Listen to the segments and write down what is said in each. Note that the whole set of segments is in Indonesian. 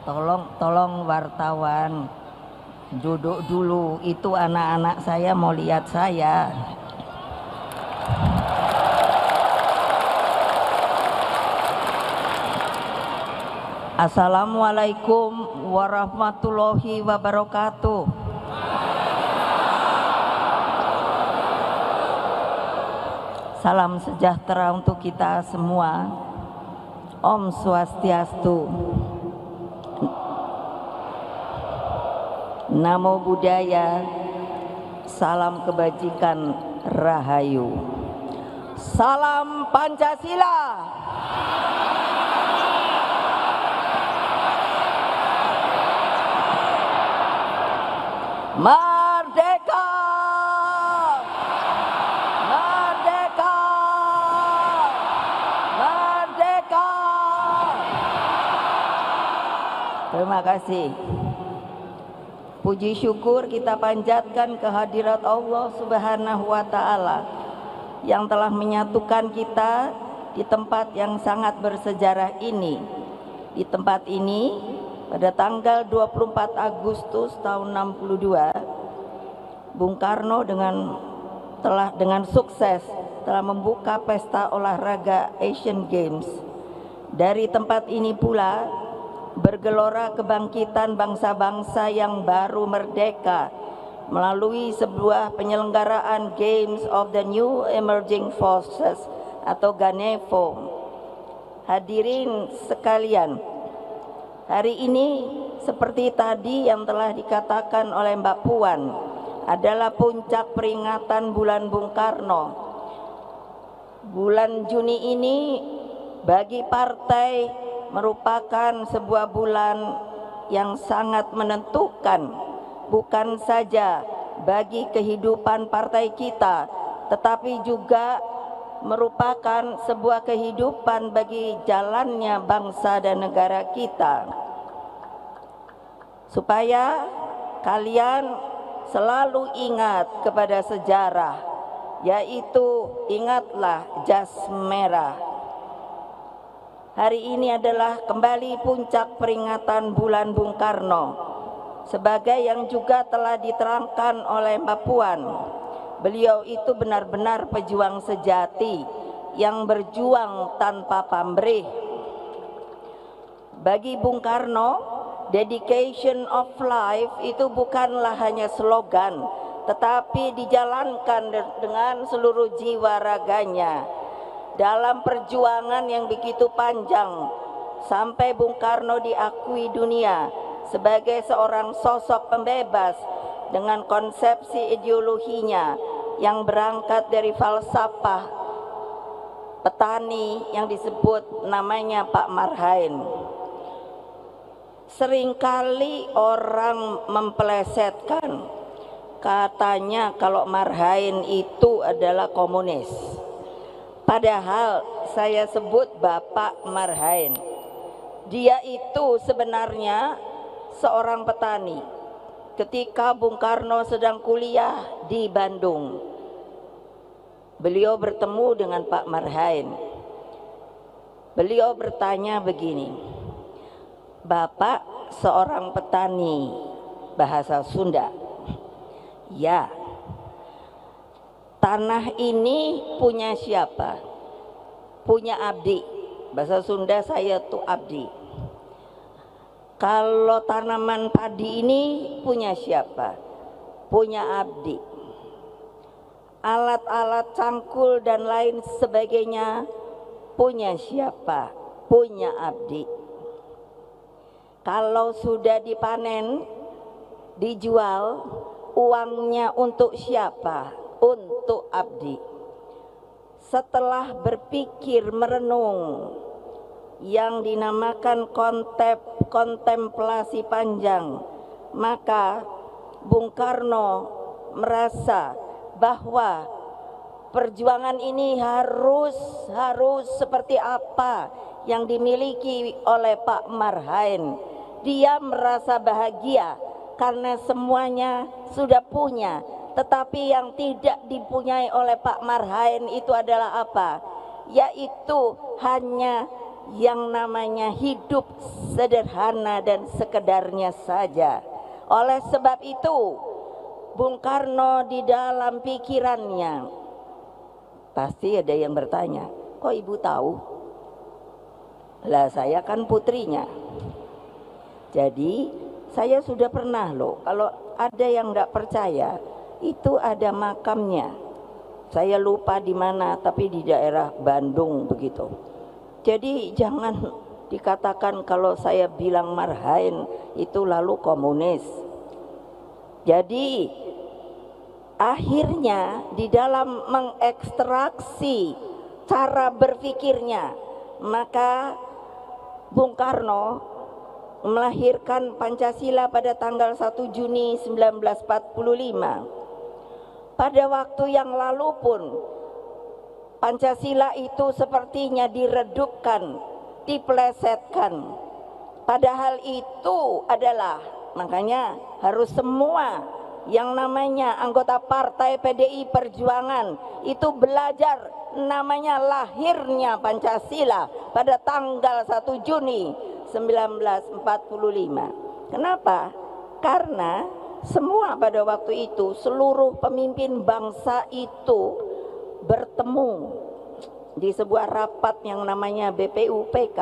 Tolong wartawan duduk dulu, itu anak-anak saya mau lihat saya. Assalamualaikum warahmatullahi wabarakatuh. Salam sejahtera untuk kita semua. Om Swastiastu. Namo Buddhaya. Salam kebajikan, Rahayu. Salam Pancasila. Merdeka! Merdeka! Merdeka! Terima kasih. Puji syukur kita panjatkan kehadirat Allah Subhanahu wa Ta'ala yang telah menyatukan kita di tempat yang sangat bersejarah ini. Di tempat ini pada tanggal 24 Agustus tahun 62, Bung Karno dengan sukses telah membuka pesta olahraga Asian Games. Dari tempat ini pula bergelora kebangkitan bangsa-bangsa yang baru merdeka melalui sebuah penyelenggaraan Games of the New Emerging Forces atau GANEFO. Hadirin sekalian, hari ini seperti tadi yang telah dikatakan oleh Mbak Puan adalah puncak peringatan bulan Bung Karno. Bulan Juni ini bagi partai merupakan sebuah bulan yang sangat menentukan, bukan saja bagi kehidupan partai kita, tetapi juga merupakan sebuah kehidupan bagi jalannya bangsa dan negara kita. Supaya kalian selalu ingat kepada sejarah, yaitu ingatlah jas merah. Hari ini adalah kembali puncak peringatan bulan Bung Karno, sebagai yang juga telah diterangkan oleh Mbak Puan. Beliau itu benar-benar pejuang sejati yang berjuang tanpa pamrih. Bagi Bung Karno, dedication of life itu bukanlah hanya slogan, tetapi dijalankan dengan seluruh jiwa raganya. Dalam perjuangan yang begitu panjang, sampai Bung Karno diakui dunia sebagai seorang sosok pembebas dengan konsepsi ideologinya yang berangkat dari falsafah petani yang disebut namanya Pak Marhain. Seringkali orang mempelesetkan, katanya kalau Marhain itu adalah komunis. Padahal saya sebut Bapak Marhain. Dia itu sebenarnya seorang petani. Ketika Bung Karno sedang kuliah di Bandung, beliau bertemu dengan Pak Marhain. Beliau bertanya begini, Bapak seorang petani bahasa Sunda? Ya. Tanah ini punya siapa? Punya abdi. Bahasa Sunda saya tuh abdi. Kalau tanaman padi ini punya siapa? Punya abdi. Alat-alat cangkul dan lain sebagainya punya siapa? Punya abdi. Kalau sudah dipanen, dijual, uangnya untuk siapa? Untuk abdi. Setelah berpikir merenung yang dinamakan kontemplasi panjang, maka Bung Karno merasa bahwa perjuangan ini harus seperti apa yang dimiliki oleh Pak Marhain. Dia merasa bahagia karena semuanya sudah punya. Tetapi yang tidak dipunyai oleh Pak Marhain itu adalah apa? Yaitu hanya yang namanya hidup sederhana dan sekedarnya saja. Oleh sebab itu, Bung Karno di dalam pikirannya, pasti ada yang bertanya, kok ibu tahu? Lah saya kan putrinya. Jadi saya sudah pernah loh, kalau ada yang tidak percaya, itu ada makamnya. Saya lupa di mana, tapi di daerah Bandung begitu. Jadi jangan dikatakan kalau saya bilang Marhain itu lalu komunis. Jadi akhirnya di dalam mengekstraksi cara berpikirnya, maka Bung Karno melahirkan Pancasila pada tanggal 1 Juni 1945. Pada waktu yang lalu pun Pancasila itu sepertinya diredupkan, diplesetkan. Padahal itu adalah, makanya harus semua yang namanya anggota partai PDI Perjuangan itu belajar namanya lahirnya Pancasila pada tanggal 1 Juni 1945. Kenapa? Karena semua pada waktu itu seluruh pemimpin bangsa itu bertemu di sebuah rapat yang namanya BPUPK.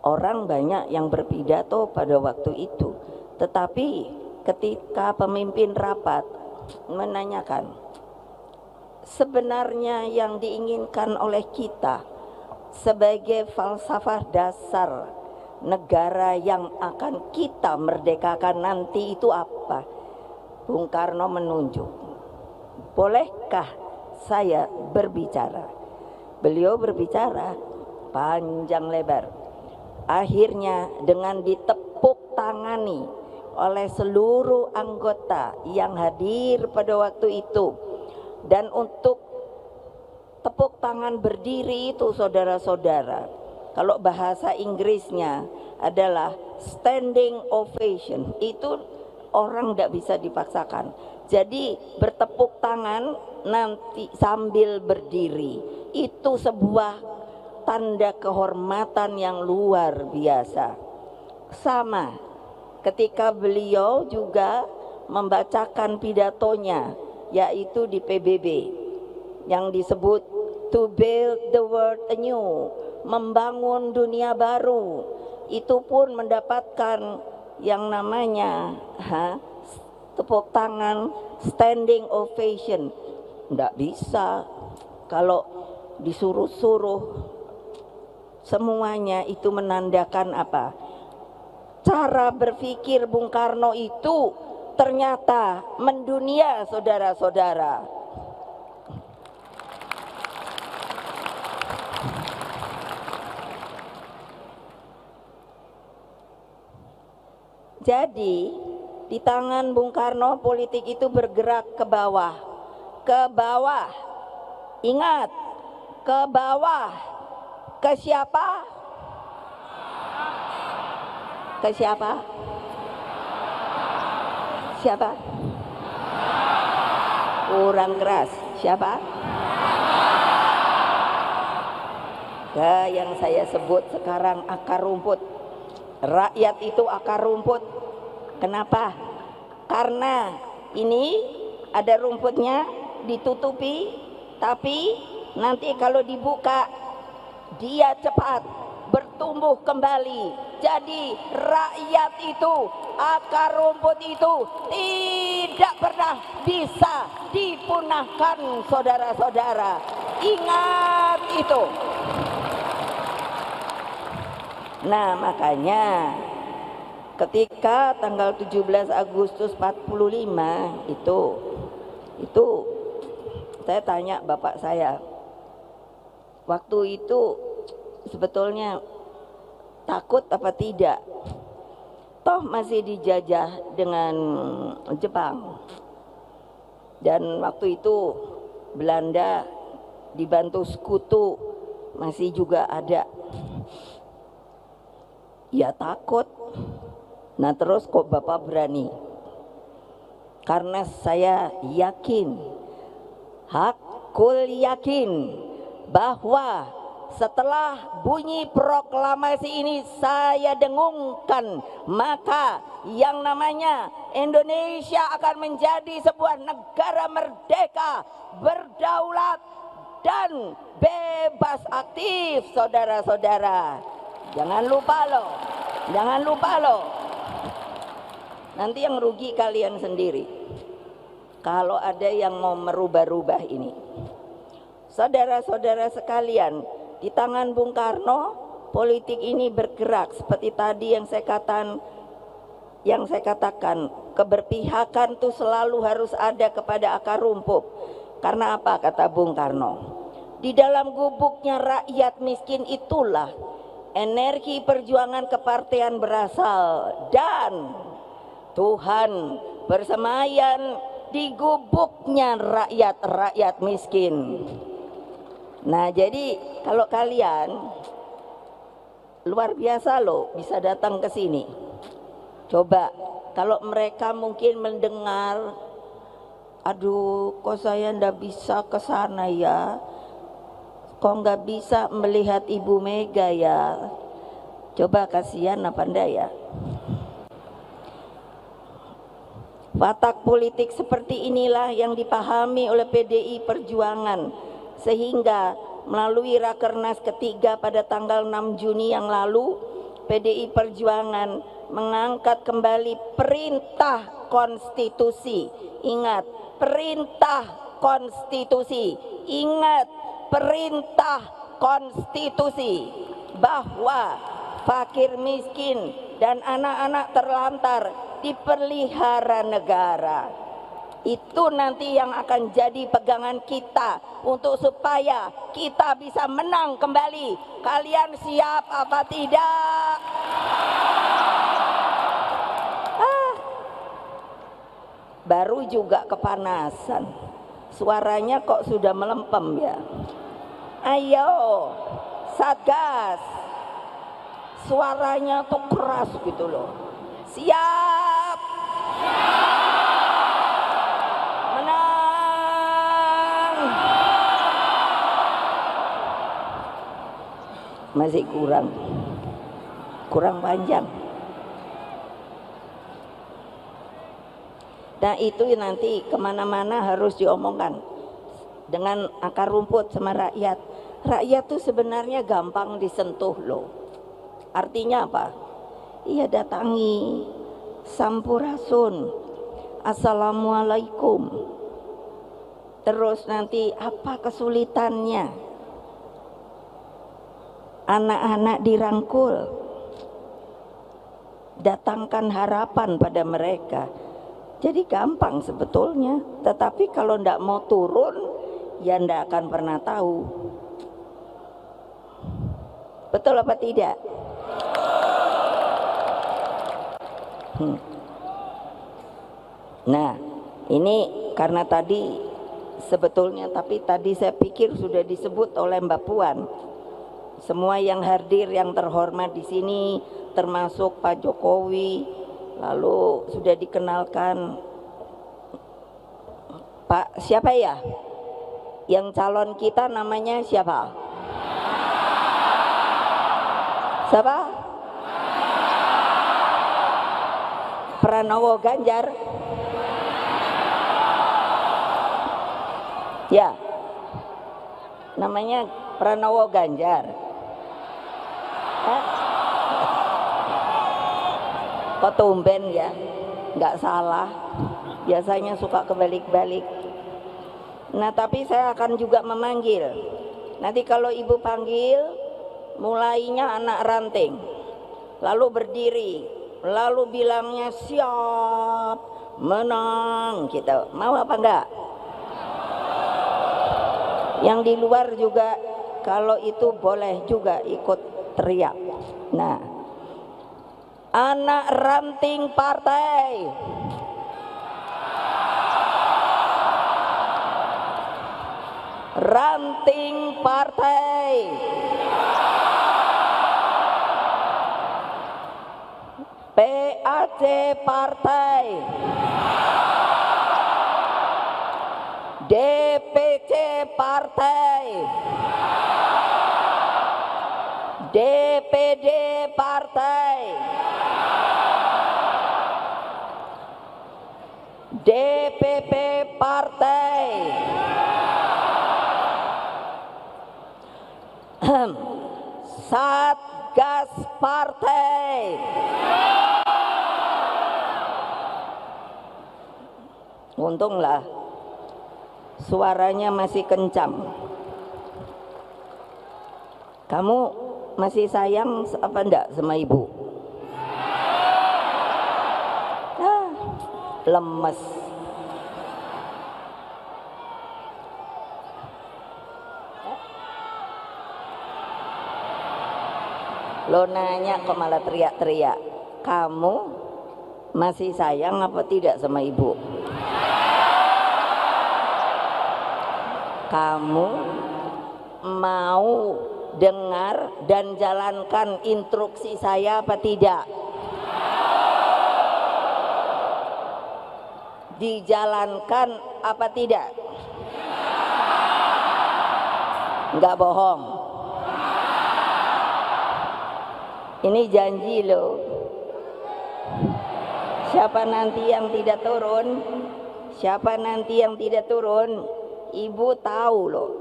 Orang banyak yang berpidato pada waktu itu, tetapi ketika pemimpin rapat menanyakan, sebenarnya yang diinginkan oleh kita sebagai falsafah dasar negara yang akan kita merdekakan nanti itu apa? Bung Karno menunjuk, bolehkah saya berbicara? Beliau berbicara panjang lebar. Akhirnya dengan ditepuk tangani oleh seluruh anggota yang hadir pada waktu itu. Dan untuk tepuk tangan berdiri itu saudara-saudara, kalau bahasa Inggrisnya adalah standing ovation, itu orang tidak bisa dipaksakan. Jadi bertepuk tangan nanti sambil berdiri itu sebuah tanda kehormatan yang luar biasa. Sama ketika beliau juga membacakan pidatonya, yaitu di PBB yang disebut to build the world anew, membangun dunia baru. Itu pun mendapatkan yang namanya tepuk tangan standing ovation. Tidak bisa kalau disuruh-suruh. Semuanya itu menandakan apa? Cara berpikir Bung Karno itu ternyata mendunia, saudara-saudara. Jadi di tangan Bung Karno politik itu bergerak ke bawah. Ke bawah. Ingat, ke bawah. Ke siapa? Ke siapa? Siapa? Kurang keras. Siapa? Ke yang saya sebut sekarang akar rumput. Rakyat itu akar rumput. Kenapa? Karena ini ada rumputnya ditutupi, tapi nanti kalau dibuka dia cepat bertumbuh kembali. Jadi rakyat itu, akar rumput itu tidak pernah bisa dipunahkan, saudara-saudara. Ingat itu. Nah, makanya ketika tanggal 17 Agustus 45 itu saya tanya bapak saya, waktu itu sebetulnya takut apa tidak? Toh masih dijajah dengan Jepang. Dan waktu itu Belanda dibantu sekutu masih juga ada. Ya takut. Nah terus kok bapak berani? Karena saya yakin, hakul yakin bahwa setelah bunyi proklamasi ini saya dengungkan, maka yang namanya Indonesia akan menjadi sebuah negara merdeka, berdaulat dan bebas aktif, saudara-saudara. Jangan lupa loh, jangan lupa loh. Nanti yang rugi kalian sendiri kalau ada yang mau merubah-rubah ini. Saudara-saudara sekalian, di tangan Bung Karno politik ini bergerak seperti tadi yang saya katakan, keberpihakan itu selalu harus ada kepada akar rumput. Karena apa kata Bung Karno? Di dalam gubuknya rakyat miskin itulah energi perjuangan kepartean berasal, dan Tuhan bersemayam di gubuknya rakyat miskin. Nah, jadi kalau kalian luar biasa loh bisa datang ke sini. Coba kalau mereka mungkin mendengar, aduh kok saya ndak bisa ke sana ya, kok nggak bisa melihat Ibu Mega ya. Coba kasihan apa ndak ya. Watak politik seperti inilah yang dipahami oleh PDI Perjuangan, sehingga melalui Rakernas ketiga pada tanggal 6 Juni yang lalu, PDI Perjuangan mengangkat kembali perintah konstitusi. Ingat, perintah konstitusi. Ingat, perintah konstitusi bahwa fakir miskin dan anak-anak terlantar dipelihara negara. Itu nanti yang akan jadi pegangan kita untuk supaya kita bisa menang kembali. Kalian siap apa tidak? Baru juga kepanasan. Suaranya kok sudah melempem ya. Ayo, Satgas. Suaranya tuh keras gitu loh. Siap. Menang. Masih kurang panjang. Nah itu nanti kemana-mana harus diomongkan dengan akar rumput sama rakyat. Rakyat tuh sebenarnya gampang disentuh loh. Artinya apa? Iya, datangi, sampurasun, assalamualaikum. Terus nanti apa kesulitannya? Anak-anak dirangkul, datangkan harapan pada mereka. Jadi gampang sebetulnya, tetapi kalau ndak mau turun, ya ndak akan pernah tahu. Betul apa tidak? Nah, ini karena tadi sebetulnya, tapi tadi saya pikir sudah disebut oleh Mbak Puan. Semua yang hadir, yang terhormat di sini, termasuk Pak Jokowi, lalu sudah dikenalkan Pak siapa ya? Yang calon kita namanya siapa? Siapa? Pranowo Ganjar. Ya. Namanya Pranowo Ganjar. Kok tumben ya? Nggak salah. Biasanya suka kebalik-balik. Nah, tapi saya akan juga memanggil. Nanti kalau ibu panggil, mulainya anak ranting. Lalu berdiri. Lalu bilangnya siap, menang gitu. Mau apa enggak? Yang di luar juga kalau itu boleh juga ikut teriak. Nah, anak ranting partai. Ranting partai. PAC partai. DPC partai. Partai, DPP Partai, Satgas Partai, untunglah suaranya masih kencang. Kamu masih sayang apa enggak sama ibu? Lemes. Lo nanya kok malah teriak-teriak. Kamu masih sayang apa tidak sama ibu? Kamu mau dengar dan jalankan instruksi saya apa tidak? Dijalankan apa tidak? Enggak bohong. Ini janji loh. Siapa nanti yang tidak turun? Siapa nanti yang tidak turun? Ibu tahu loh.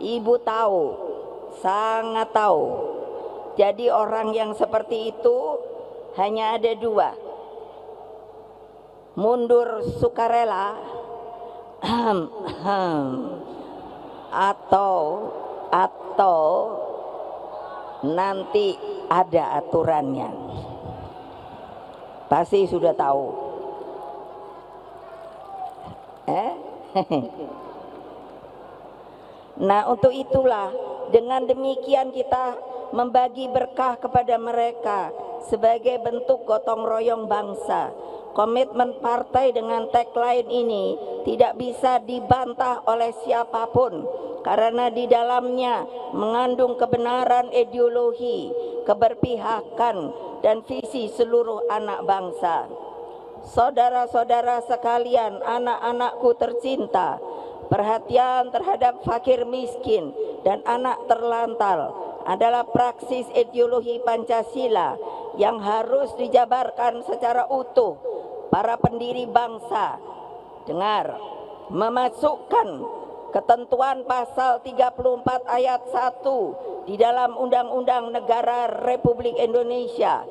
Ibu tahu, sangat tahu. Jadi orang yang seperti itu hanya ada dua. Mundur sukarela atau nanti ada aturannya. Pasti sudah tahu. Nah, untuk itulah dengan demikian kita membagi berkah kepada mereka sebagai bentuk gotong royong bangsa. Komitmen partai dengan tagline ini tidak bisa dibantah oleh siapapun karena di dalamnya mengandung kebenaran ideologi, keberpihakan, dan visi seluruh anak bangsa. Saudara-saudara sekalian, anak-anakku tercinta, perhatian terhadap fakir miskin dan anak terlantar adalah praksis ideologi Pancasila yang harus dijabarkan secara utuh. Para pendiri bangsa, dengar, memasukkan ketentuan pasal 34 ayat 1 di dalam Undang-Undang Negara Republik Indonesia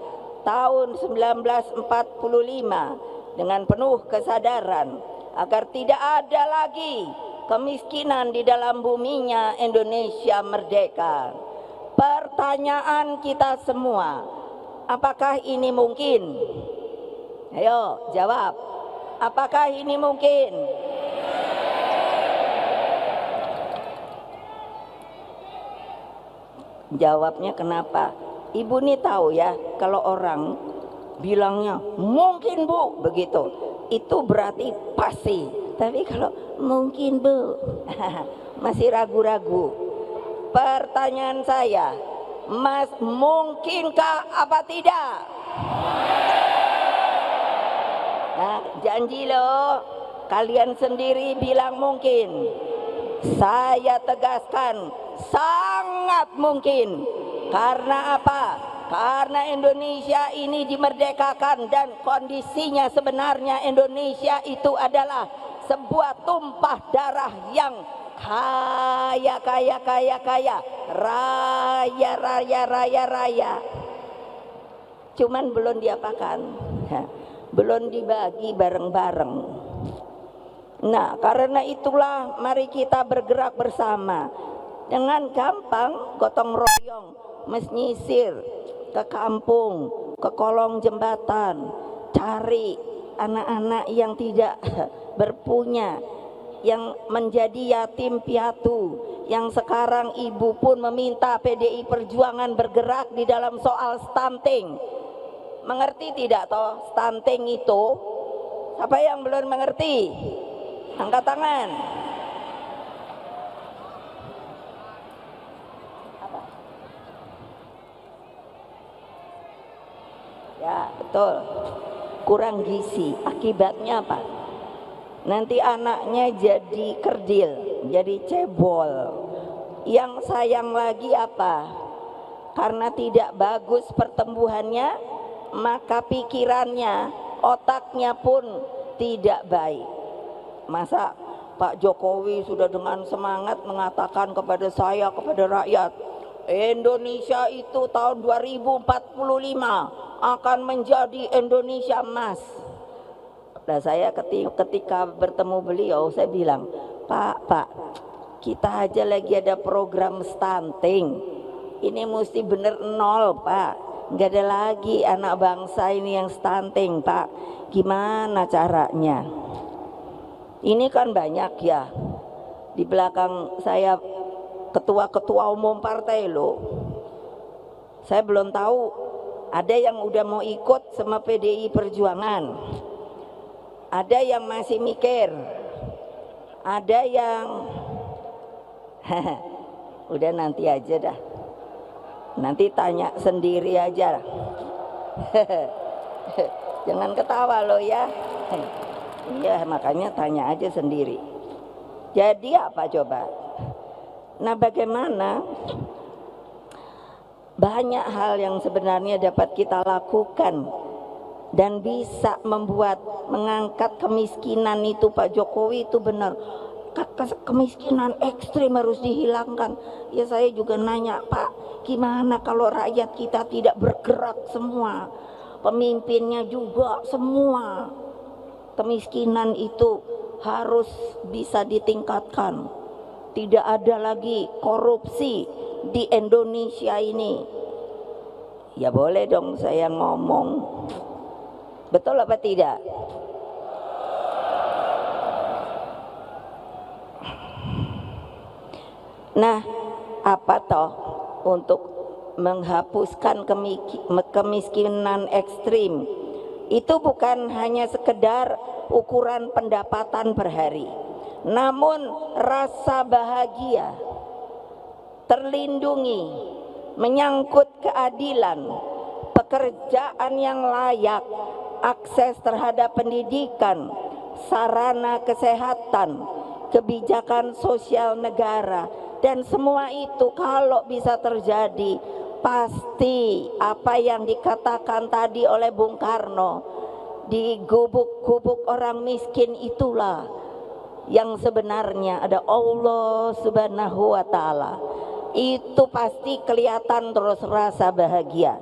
tahun 1945 dengan penuh kesadaran agar tidak ada lagi kemiskinan di dalam buminya Indonesia merdeka. Pertanyaan kita semua, apakah ini mungkin? Ayo jawab, apakah ini mungkin? Jawabnya kenapa? Ibu nih tahu ya, kalau orang bilangnya mungkin bu, begitu, itu berarti pasti. Tapi kalau mungkin bu, masih ragu-ragu. Pertanyaan saya, Mas, mungkinkah apa tidak? Nah, janji loh, kalian sendiri bilang mungkin. Saya tegaskan, sangat mungkin. Karena apa? Karena Indonesia ini dimerdekakan dan kondisinya sebenarnya Indonesia itu adalah sebuah tumpah darah yang kaya, raya. Cuman belum diapakan. Belum dibagi bareng-bareng. Nah, karena itulah mari kita bergerak bersama dengan gampang gotong royong menyisir ke kampung, ke kolong jembatan, cari anak-anak yang tidak berpunya, yang menjadi yatim piatu, yang sekarang ibu pun meminta PDI Perjuangan bergerak di dalam soal stunting. Mengerti tidak toh stunting itu? Siapa yang belum mengerti? Angkat tangan. Apa? Ya betul, kurang gizi. Akibatnya apa? Nanti anaknya jadi kerdil, jadi cebol. Yang sayang lagi apa? Karena tidak bagus pertumbuhannya, maka pikirannya, otaknya pun tidak baik. Masa Pak Jokowi sudah dengan semangat mengatakan kepada saya, kepada rakyat, Indonesia itu tahun 2045 akan menjadi Indonesia emas. Nah, saya ketika bertemu beliau, saya bilang, Pak, kita aja lagi ada program stunting. Ini mesti bener nol, Pak. Nggak ada lagi anak bangsa ini yang stunting, Pak. Gimana caranya? Ini kan banyak ya. Di belakang saya ketua-ketua umum partai loh. Saya belum tahu ada yang udah mau ikut sama PDI Perjuangan. Ada yang masih mikir. Ada yang udah nanti aja dah. Nanti tanya sendiri aja. Jangan ketawa loh ya. Iya, makanya tanya aja sendiri. Jadi apa coba? Nah, bagaimana? Banyak hal yang sebenarnya dapat kita lakukan dan bisa mengangkat kemiskinan itu. Pak Jokowi itu benar. Kemiskinan ekstrim harus dihilangkan. Ya, saya juga nanya, Pak, gimana kalau rakyat kita tidak bergerak semua, pemimpinnya juga semua? Kemiskinan itu harus bisa ditingkatkan. Tidak ada lagi korupsi di Indonesia ini. Ya boleh dong saya ngomong. Betul apa tidak? Nah, apa toh untuk menghapuskan kemiskinan ekstrim? Itu bukan hanya sekedar ukuran pendapatan per hari, namun rasa bahagia, terlindungi, menyangkut keadilan, pekerjaan yang layak, akses terhadap pendidikan, sarana kesehatan, kebijakan sosial negara. Dan semua itu kalau bisa terjadi, pasti apa yang dikatakan tadi oleh Bung Karno, di gubuk-gubuk orang miskin itulah yang sebenarnya ada Allah Subhanahu wa Ta'ala. Itu pasti kelihatan terus rasa bahagia.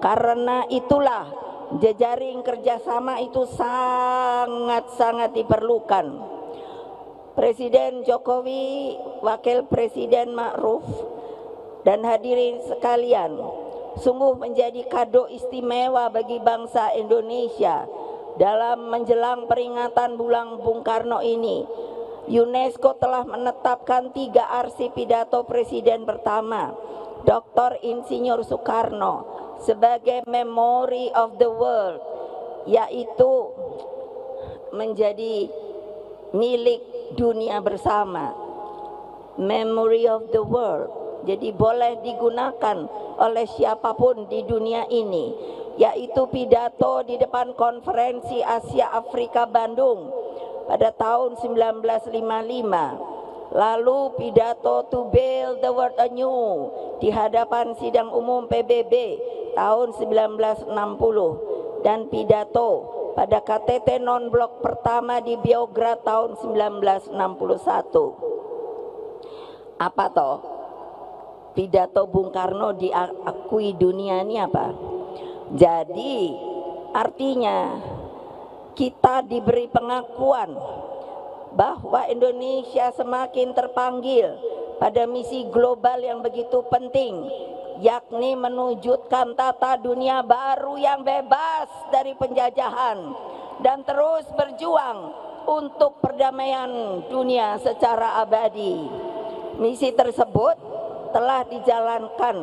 Karena itulah jejaring kerjasama itu sangat-sangat diperlukan. Presiden Jokowi, Wakil Presiden Ma'ruf, dan hadirin sekalian, sungguh menjadi kado istimewa bagi bangsa Indonesia dalam menjelang peringatan Bulan Bung Karno ini. UNESCO telah menetapkan 3 arsip pidato Presiden pertama, Dr. Insinyur Soekarno, sebagai Memory of the World, yaitu menjadi milik dunia bersama. Memory of the World, jadi boleh digunakan oleh siapapun di dunia ini, yaitu pidato di depan Konferensi Asia Afrika Bandung pada tahun 1955, lalu pidato to build the world anew di hadapan sidang umum PBB tahun 1960, dan pidato pada KTT non-blok pertama di Beograd tahun 1961. Apa toh? Pidato Bung Karno diakui dunia ini apa? Jadi artinya kita diberi pengakuan bahwa Indonesia semakin terpanggil pada misi global yang begitu penting, yakni menwujudkan tata dunia baru yang bebas dari penjajahan dan terus berjuang untuk perdamaian dunia secara abadi. Misi tersebut telah dijalankan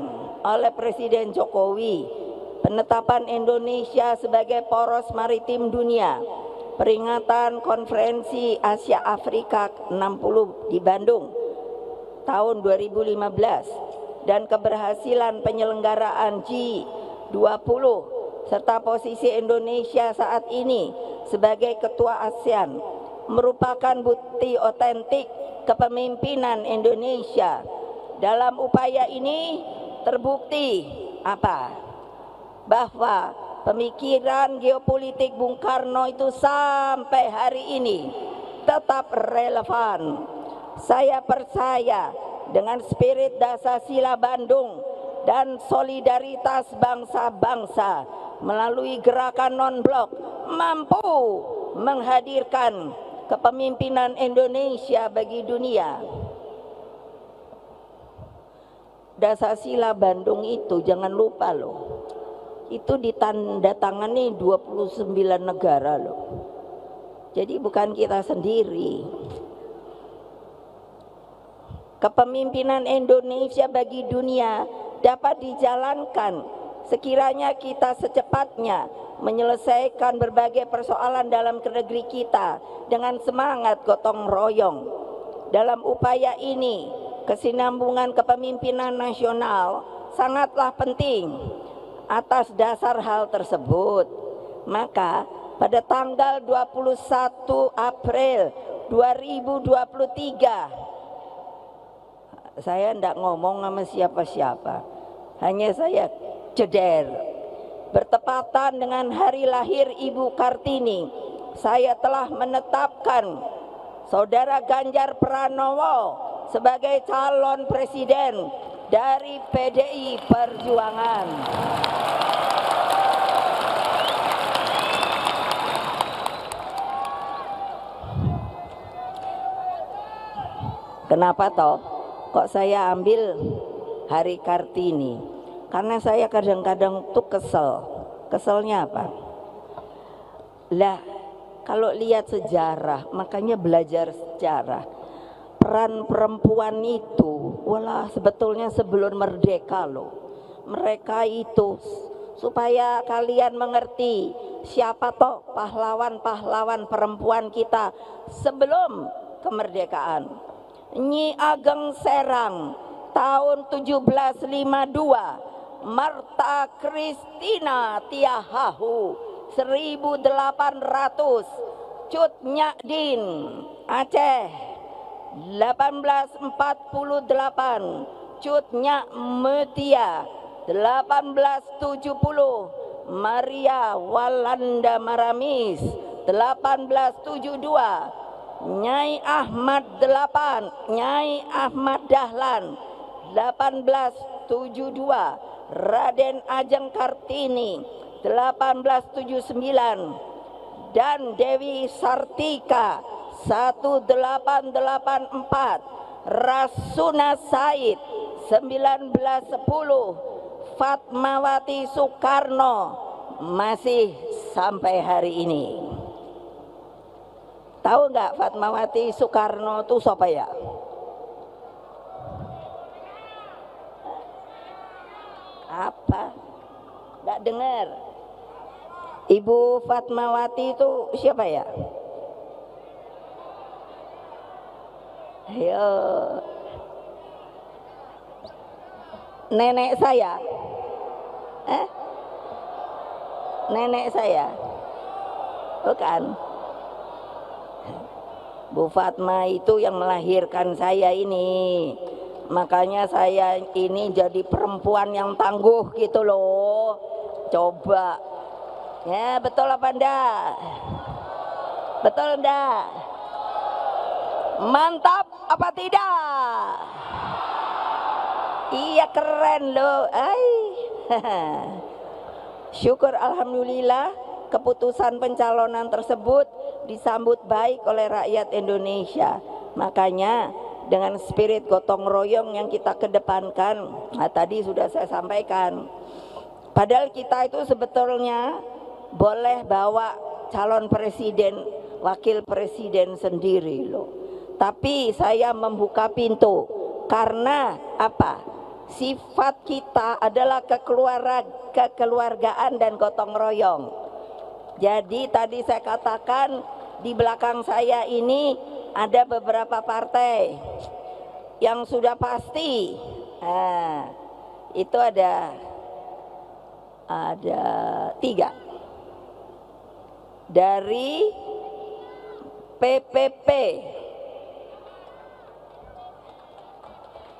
oleh Presiden Jokowi. Penetapan Indonesia sebagai poros maritim dunia, peringatan Konferensi Asia Afrika 60 di Bandung tahun 2015, dan keberhasilan penyelenggaraan G20 serta posisi Indonesia saat ini sebagai ketua ASEAN merupakan bukti otentik kepemimpinan Indonesia. Dalam upaya ini terbukti apa? Bahwa pemikiran geopolitik Bung Karno itu sampai hari ini tetap relevan. Saya percaya dengan spirit Dasar-Sila Bandung dan solidaritas bangsa-bangsa melalui gerakan non-blok mampu menghadirkan kepemimpinan Indonesia bagi dunia. Dasar-Sila Bandung itu jangan lupa loh, itu ditandatangani 29 negara loh. Jadi bukan kita sendiri. Kepemimpinan Indonesia bagi dunia dapat dijalankan sekiranya kita secepatnya menyelesaikan berbagai persoalan dalam negeri kita dengan semangat gotong royong. Dalam upaya ini, kesinambungan kepemimpinan nasional sangatlah penting. Atas dasar hal tersebut, maka pada tanggal 21 April 2023, saya tidak ngomong sama siapa-siapa, hanya saya ceder. Bertepatan dengan hari lahir Ibu Kartini, saya telah menetapkan Saudara Ganjar Pranowo sebagai calon presiden dari PDI Perjuangan. Kenapa toh? Kok saya ambil hari Kartini? Karena saya kadang-kadang tuh kesel. Keselnya apa? Lah, kalau lihat sejarah, makanya belajar sejarah. Peran perempuan itu, walah sebetulnya sebelum merdeka loh. Mereka itu supaya kalian mengerti siapa toh pahlawan-pahlawan perempuan kita sebelum kemerdekaan. Nyi Ageng Serang tahun 1752, Marta Kristina Tiahahu 1800, Cut Nyak Din Aceh 1848, Cut Nyak Mutia 1870, Maria Walanda Maramis 1872, Nyai Ahmad Nyai Ahmad Dahlan 1872, Raden Ajeng Kartini 1879, dan Dewi Sartika 1884, Rasuna Said 1910, Fatmawati Soekarno masih sampai hari ini. Tahu nggak Fatmawati Soekarno itu siapa ya? Apa? Nggak dengar. Ibu Fatmawati itu siapa ya? Ayo. Nenek saya. Nenek saya. Bukan. Bu Fatma itu yang melahirkan saya ini. Makanya saya ini jadi perempuan yang tangguh gitu loh. Coba. Ya, betul apa enggak? Betul enggak? Mantap apa tidak? Iya, keren loh. Syukur alhamdulillah keputusan pencalonan tersebut disambut baik oleh rakyat Indonesia. Makanya dengan spirit gotong royong yang kita kedepankan, tadi sudah saya sampaikan, padahal kita itu sebetulnya boleh bawa calon presiden, wakil presiden sendiri loh. Tapi saya membuka pintu karena apa? Sifat kita adalah kekeluargaan dan gotong royong. Jadi tadi saya katakan di belakang saya ini ada beberapa partai yang sudah pasti. Itu ada 3 dari PPP,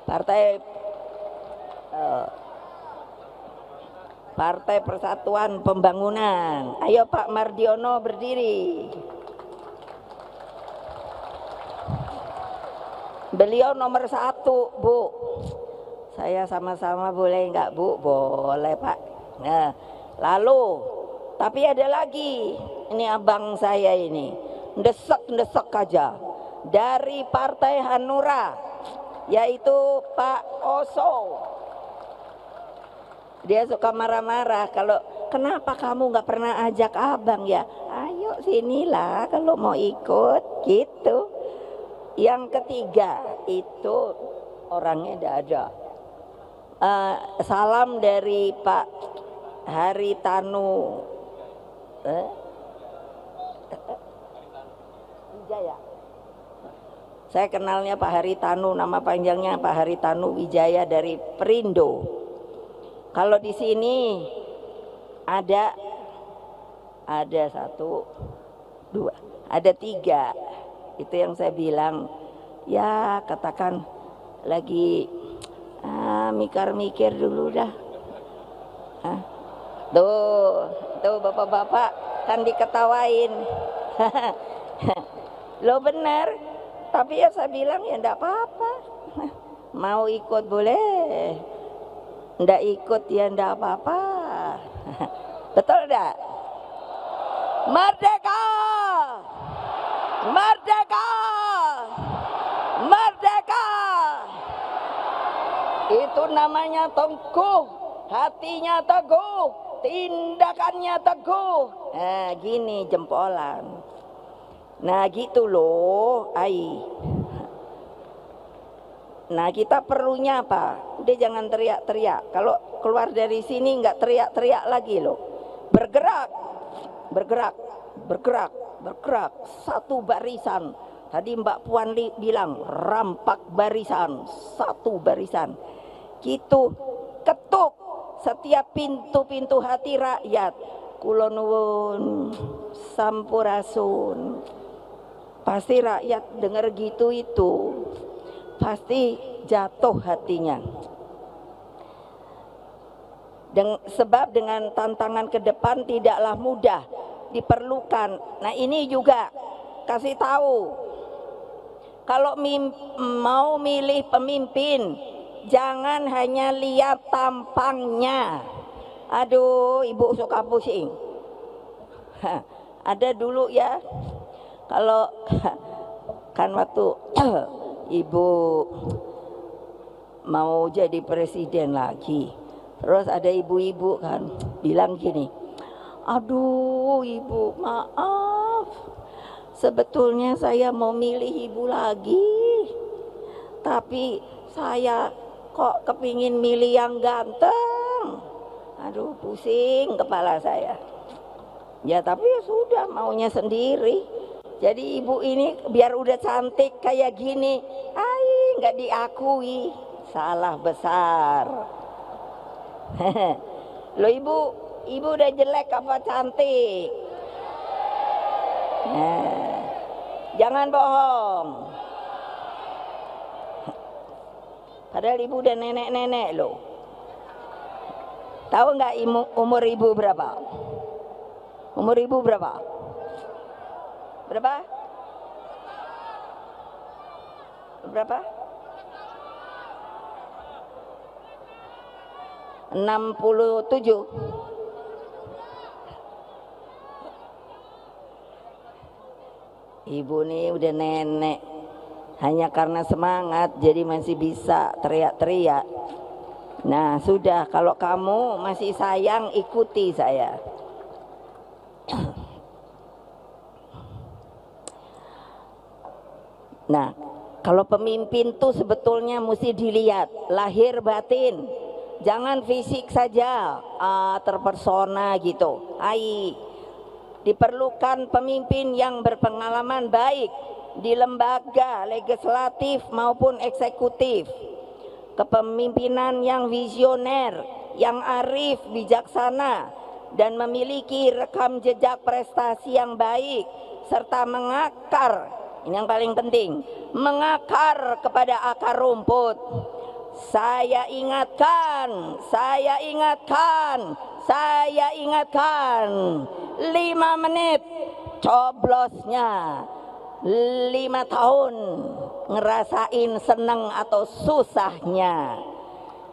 Partai Partai Persatuan Pembangunan. Ayo Pak Mardiono berdiri. Beliau nomor 1, Bu. Saya sama-sama boleh nggak, Bu? Boleh, Pak. Nah, lalu, tapi ada lagi. Ini abang saya ini. Ndesek aja. Dari Partai Hanura, yaitu Pak Oso. Dia suka marah-marah kalau kenapa kamu nggak pernah ajak abang ya? Ayo sinilah kalau mau ikut gitu. Yang ketiga itu orangnya tidak ada. Salam dari Pak Haritanu Wijaya. Saya kenalnya Pak Haritanu, nama panjangnya Pak Haritanu Wijaya dari Perindo. Kalau di sini ada 1, 2, ada 3. Itu yang saya bilang, ya katakan lagi mikir dulu dah. Tuh bapak-bapak kan diketawain. Lo benar, tapi ya saya bilang ya enggak apa-apa. Mau ikut boleh, enggak ikut ya enggak apa-apa. Betul enggak? Merdeka! Merdeka! Merdeka! Itu namanya teguh, hatinya teguh, tindakannya teguh. Nah, gini jempolan. Nah, gitu loh, Nah, kita perlunya apa? Udah jangan teriak-teriak. Kalau keluar dari sini nggak teriak-teriak lagi loh. Bergerak, bergerak, bergerak, bergerak. Satu barisan. Tadi Mbak Puan bilang rampak barisan, satu barisan. Gitu, ketuk setiap pintu-pintu hati rakyat. Kula nuwun, sampurasun. Pasti rakyat dengar gitu itu. Pasti jatuh hatinya. Sebab dengan tantangan ke depan tidaklah mudah, diperlukan. Nah ini juga kasih tahu, kalau mau milih pemimpin, jangan hanya lihat tampangnya. Aduh, ibu suka pusing. Ada dulu ya, kalau kan waktu ibu mau jadi presiden lagi, terus ada ibu-ibu kan bilang gini, aduh ibu maaf, sebetulnya saya mau milih ibu lagi, tapi saya kok kepingin milih yang ganteng. Aduh pusing kepala saya. Ya tapi ya sudah, maunya sendiri. Jadi ibu ini biar udah cantik kayak gini, nggak diakui, salah besar. Loh ibu udah jelek apa cantik? Nah, jangan bohong. Padahal ibu udah nenek-nenek loh. Tahu nggak umur ibu berapa? Umur ibu berapa? Berapa? 67. Ibu nih udah nenek. Hanya karena semangat jadi masih bisa teriak-teriak. Nah sudah, kalau kamu masih sayang ikuti saya. Nah, kalau pemimpin tuh sebetulnya mesti dilihat lahir batin, jangan fisik saja, terpersona gitu. Diperlukan pemimpin yang berpengalaman baik di lembaga legislatif maupun eksekutif, kepemimpinan yang visioner, yang arif, bijaksana, dan memiliki rekam jejak prestasi yang baik, serta mengakar. Ini yang paling penting, mengakar kepada akar rumput. Saya ingatkan, saya ingatkan 5 menit coblosnya, 5 tahun ngerasain seneng atau susahnya.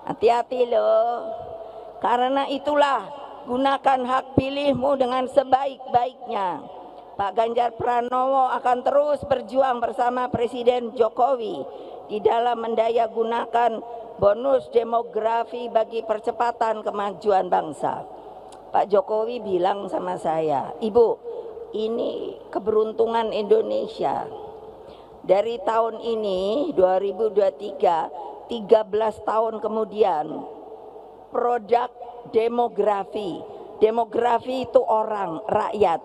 Hati-hati loh. Karena itulah gunakan hak pilihmu dengan sebaik-baiknya. Pak Ganjar Pranowo akan terus berjuang bersama Presiden Jokowi di dalam mendaya gunakan bonus demografi bagi percepatan kemajuan bangsa. Pak Jokowi bilang sama saya, "Ibu, ini keberuntungan Indonesia. Dari tahun ini 2023, 13 tahun kemudian, produk demografi. Demografi itu orang, rakyat.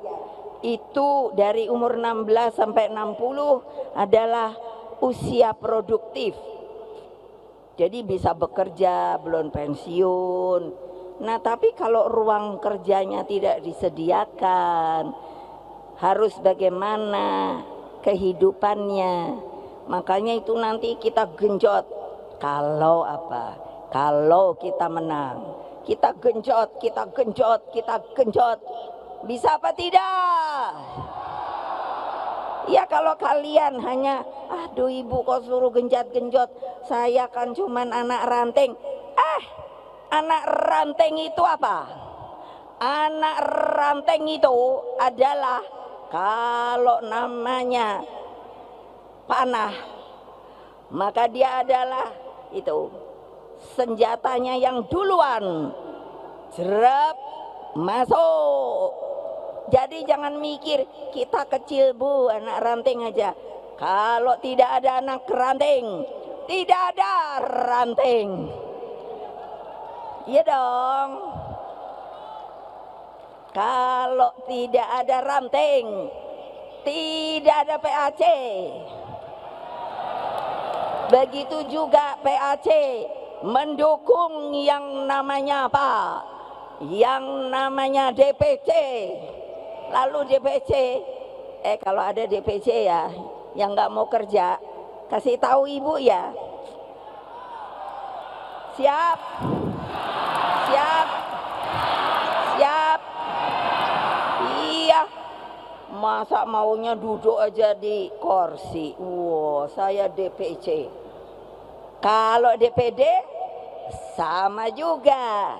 Itu dari umur 16 sampai 60 adalah usia produktif. Jadi bisa bekerja, belum pensiun. Nah, tapi kalau ruang kerjanya tidak disediakan, harus bagaimana kehidupannya. Makanya itu nanti kita genjot. Kalau apa? Kalau kita menang, kita genjot, kita genjot, kita genjot. Bisa apa tidak? Ya kalau kalian hanya, aduh ibu kok suruh genjot-genjot, saya kan cuman anak ranting. Anak ranting itu apa? Anak ranting itu adalah kalau namanya panah, maka dia adalah itu senjatanya yang duluan jerap masuk. Jadi jangan mikir kita kecil bu, anak ranting aja. Kalau tidak ada anak ranting, tidak ada ranting. Iya dong. Kalau tidak ada ranting, tidak ada PAC. Begitu juga PAC mendukung yang namanya apa? Yang namanya DPC. Lalu DPC, kalau ada DPC ya, yang nggak mau kerja, kasih tahu ibu ya. Siap, siap, siap. Iya, masa maunya duduk aja di kursi. Wow, saya DPC. Kalau DPD sama juga.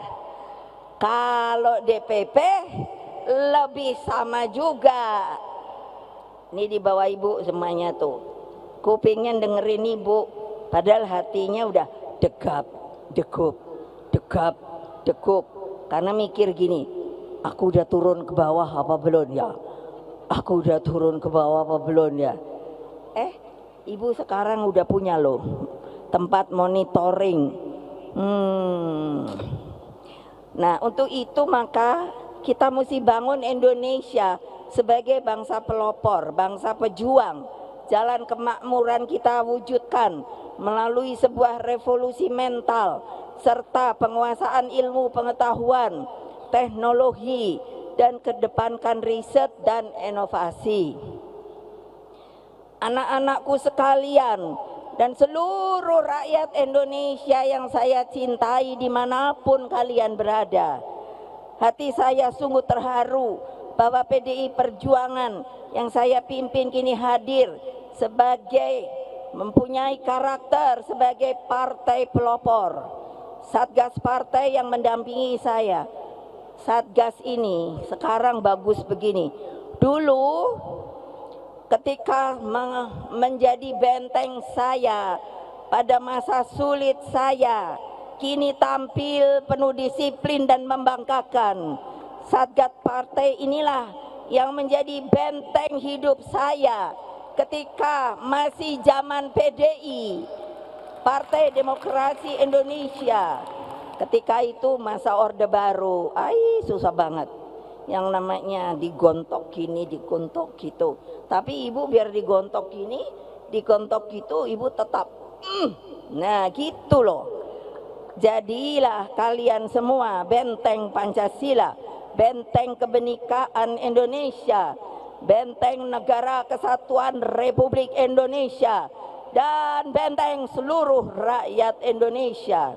Kalau DPP lebih sama juga. Ini di bawah ibu semuanya tuh. Kupingnya dengerin ibu, padahal hatinya udah degap, degup, degap, degup. Karena mikir gini, aku udah turun ke bawah apa belum ya? Aku udah turun ke bawah apa belum ya? Ibu sekarang udah punya loh tempat monitoring. Nah, untuk itu maka kita mesti bangun Indonesia sebagai bangsa pelopor, bangsa pejuang. Jalan kemakmuran kita wujudkan melalui sebuah revolusi mental serta penguasaan ilmu pengetahuan, teknologi, dan kedepankan riset dan inovasi. Anak-anakku sekalian dan seluruh rakyat Indonesia yang saya cintai dimanapun kalian berada, hati saya sungguh terharu bahwa PDI Perjuangan yang saya pimpin kini hadir sebagai mempunyai karakter sebagai partai pelopor. Satgas partai yang mendampingi saya. Satgas ini sekarang bagus begini. Dulu ketika menjadi benteng saya pada masa sulit saya, kini tampil penuh disiplin dan membanggakan. Satgas partai inilah yang menjadi benteng hidup saya ketika masih zaman PDI, Partai Demokrasi Indonesia. Ketika itu masa Orde Baru, susah banget. Yang namanya digontok gini, digontok gitu. Tapi ibu biar digontok gini, digontok gitu, ibu tetap nah gitu loh. Jadilah kalian semua benteng Pancasila, benteng kebenekaan Indonesia, benteng negara kesatuan Republik Indonesia, dan benteng seluruh rakyat Indonesia.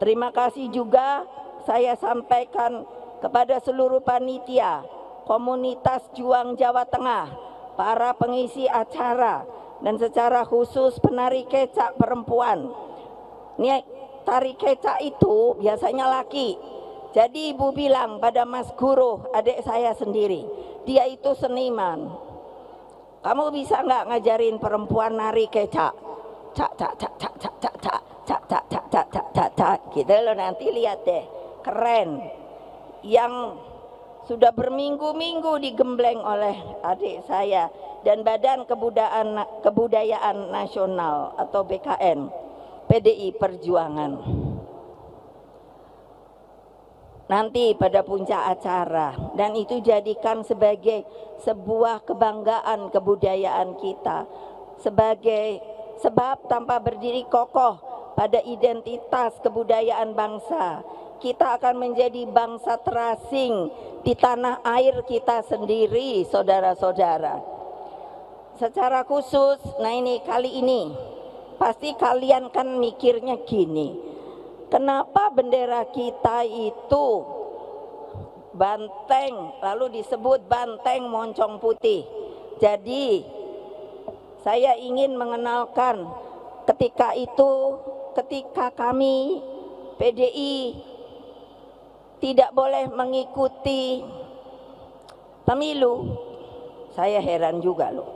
Terima kasih juga saya sampaikan kepada seluruh panitia, komunitas Juang Jawa Tengah, para pengisi acara, dan secara khusus penari kecak perempuan. Ini tari kecak itu biasanya laki. Jadi ibu bilang pada Mas Guru, adik saya sendiri, dia itu seniman. Kamu bisa nggak ngajarin perempuan nari kecak? Cak cak cak cak cak cak cak cak cak cak cak cak cak cak gitu loh, nanti lihat deh, keren. Yang sudah berminggu-minggu digembleng oleh adik saya dan Badan Kebudayaan Nasional atau BKN PDI Perjuangan. Nanti pada puncak acara, dan itu jadikan sebagai sebuah kebanggaan kebudayaan kita, sebagai sebab tanpa berdiri kokoh pada identitas kebudayaan bangsa, kita akan menjadi bangsa terasing di tanah air kita sendiri, saudara-saudara. Secara khusus, nah ini kali ini pasti kalian kan mikirnya gini, kenapa bendera kita itu banteng, lalu disebut banteng moncong putih. Jadi saya ingin mengenalkan ketika kami PDI tidak boleh mengikuti pemilu. Saya heran juga loh.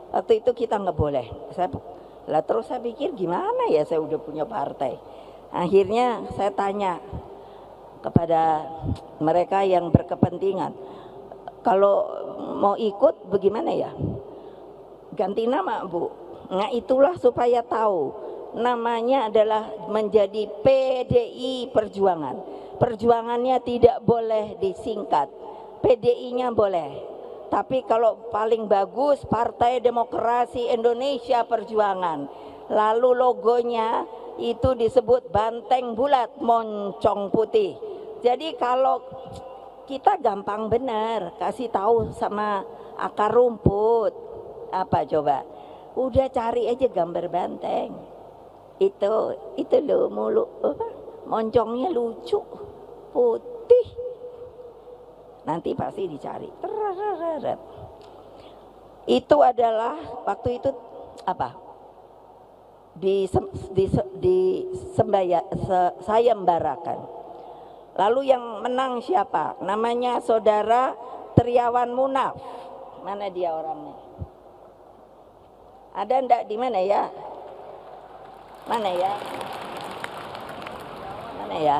Waktu itu kita nggak boleh. Terus saya pikir gimana ya, saya udah punya partai. Akhirnya saya tanya kepada mereka yang berkepentingan, kalau mau ikut bagaimana ya? Ganti nama, Bu. Nah itulah supaya tahu namanya adalah menjadi PDI Perjuangan. Perjuangannya tidak boleh disingkat, PDI-nya boleh. Tapi kalau paling bagus Partai Demokrasi Indonesia Perjuangan. Lalu logonya itu disebut banteng bulat moncong putih. Jadi kalau kita gampang benar kasih tahu sama akar rumput. Apa coba? Udah cari aja gambar banteng. Itu loh mulut moncongnya lucu, putih. Nanti pasti dicari. Itu adalah waktu itu apa? Sayembarakan. Lalu yang menang siapa? Namanya Saudara Triawan Munaf. Mana dia orangnya? Ada ndak di mana ya? Mana ya? Mana ya?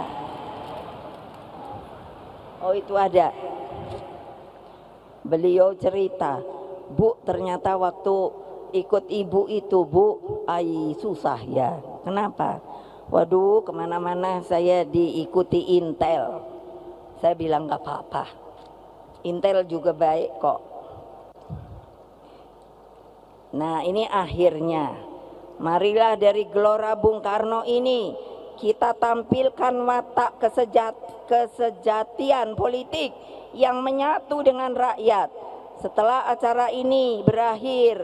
Oh itu ada. Beliau cerita, Bu ternyata waktu ikut ibu itu Bu, susah ya. Kenapa? Waduh kemana-mana saya diikuti Intel. Saya bilang gak apa-apa, Intel juga baik kok. Nah ini akhirnya, marilah dari Gelora Bung Karno ini kita tampilkan watak kesejatian politik yang menyatu dengan rakyat. Setelah acara ini berakhir,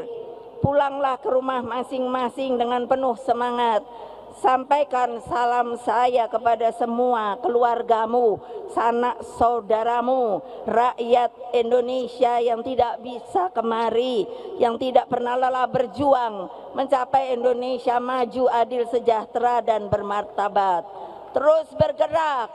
pulanglah ke rumah masing-masing dengan penuh semangat. Sampaikan salam saya kepada semua keluargamu, sanak saudaramu, rakyat Indonesia yang tidak bisa kemari, yang tidak pernah lelah berjuang mencapai Indonesia maju, adil, sejahtera, dan bermartabat. Terus bergerak,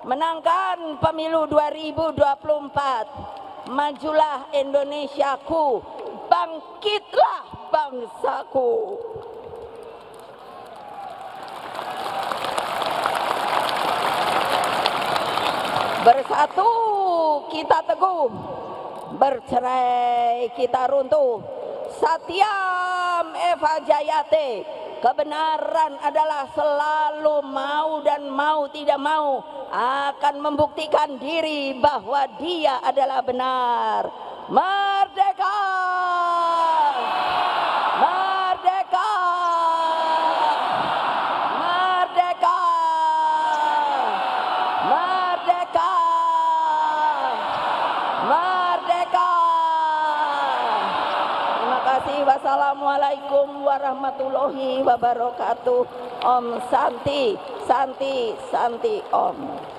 menangkan pemilu 2024. Majulah Indonesiaku, bangkitlah bangsaku. Bersatu kita teguh, bercerai kita runtuh. Satyam Eva Jayate, kebenaran adalah selalu mau dan mau tidak mau akan membuktikan diri bahwa dia adalah benar. Merdeka! Merdeka! Merdeka! Merdeka! Merdeka! Terima kasih. Wassalamualaikum warahmatullahi wabarakatuh. Om Santi, Santi, Santi Om.